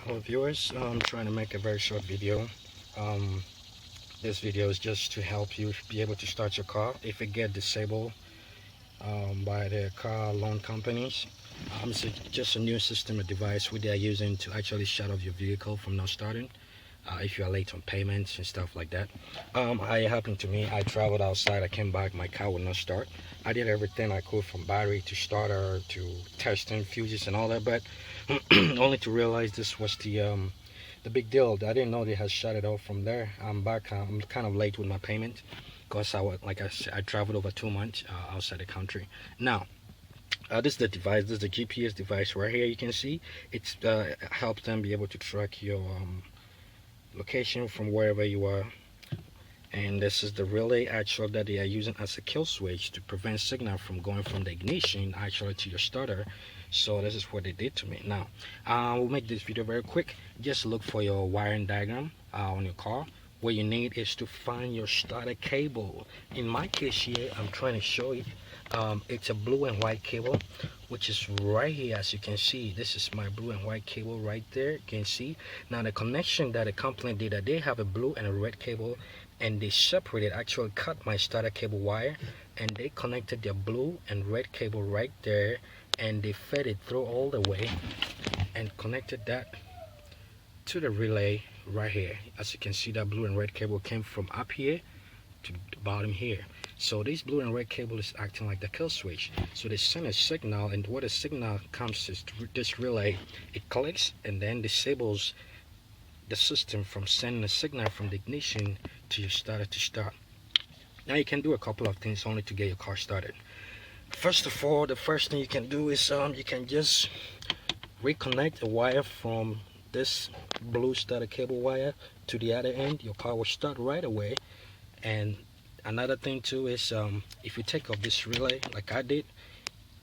Hello viewers, I'm trying to make a very short video. This video is just to help you be able to start your car if it get disabled by the car loan companies. It's just a new system, a device which they are using to actually shut off your vehicle from not starting if you are late on payments and stuff like that. It happened to me. I traveled outside, I came back, my car would not start. I did everything I could, from battery to starter to testing fuses and all that, but only to realize this was the big deal. I didn't know they had shut it off from there. I'm back. I'm kind of late with my payment because I traveled over 2 months outside the country. Now this is the device. This is the GPS device right here. You can see it's helps them be able to track your location from wherever you are. And this is the relay actually that they are using as a kill switch to prevent signal from going from the ignition actually to your starter. So this is what they did to me. Now we'll make this video very quick. Just look for your wiring diagram on your car. What you need is to find your starter cable. In my case here, I'm trying to show you, it's a blue and white cable, which is right here. As you can see, this is my blue and white cable right there. You can see now the connection that the company did, that they have a blue and a red cable, and they separated, actually cut my starter cable wire, and they connected their blue and red cable right there, and they fed it through all the way and connected that to the relay right here. As you can see, that blue and red cable came from up here to the bottom here. So this blue and red cable is acting like the kill switch. So they send a signal, and what the signal comes is this relay. It clicks and then disables the system from sending a signal from the ignition to your starter to start. Now you can do a couple of things only to get your car started. First of all, the first thing you can do is you can just reconnect a wire from this blue starter cable wire to the other end. Your car will start right away. And another thing too is if you take off this relay like I did,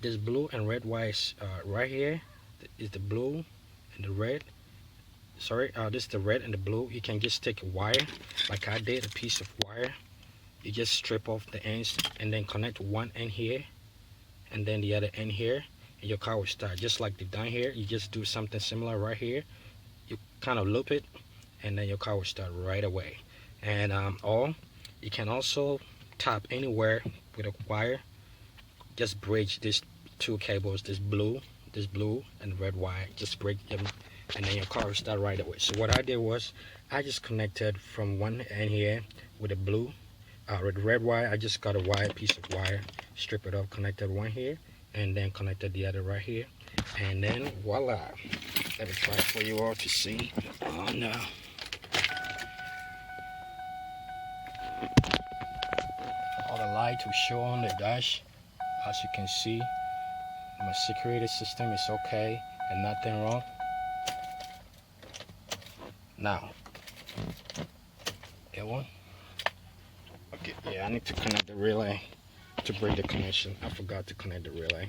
this blue and red wires right here is the blue and the red. This is the red and the blue. You can just take a wire like I did, a piece of wire. You just strip off the ends and then connect one end here and then the other end here, and your car will start. Just like they've done here, you just do something similar right here. You kind of loop it and then your car will start right away. And you can also tap anywhere with a wire. Just bridge these two cables, this blue and red wire. Just bridge them and then your car will start right away. So what I did was I just connected from one end here with a blue with red wire. I just got a piece of wire, strip it off, connected one here and then connected the other right here, and then voila. Let me try for you all to see. Oh no. All the lights will show on the dash. As you can see, my security system is okay and nothing wrong. Now, that one. Okay, yeah, I need to connect the relay to break the connection. I forgot to connect the relay.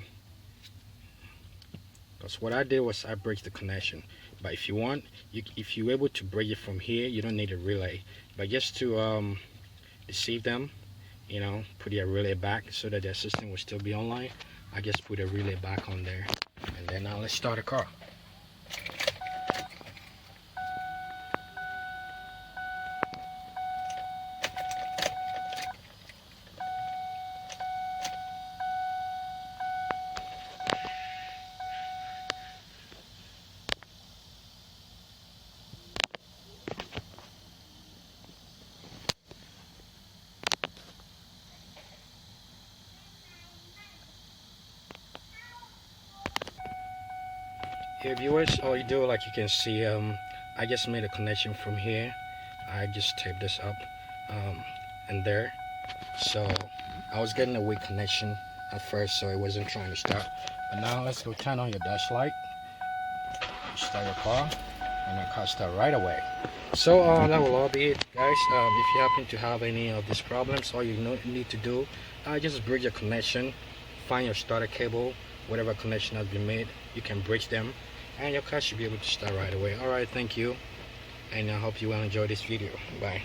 Because what I did was I break the connection. But if you want, if you're able to break it from here, you don't need a relay. But just to deceive them, you know, put your relay back so that their system will still be online, I just put a relay back on there. And then now let's start the car. Here viewers, all you do, like you can see, I just made a connection from here. I just taped this up and there. So I was getting a weak connection at first, so it wasn't trying to start. But now let's go turn on your dash light, start your car, and your car start right away. So that will all be it, guys. If you happen to have any of these problems, all you need to do, just bridge your connection, find your starter cable, whatever connection has been made, you can bridge them, and your car should be able to start right away. Alright, thank you, and I hope you will enjoy this video. Bye.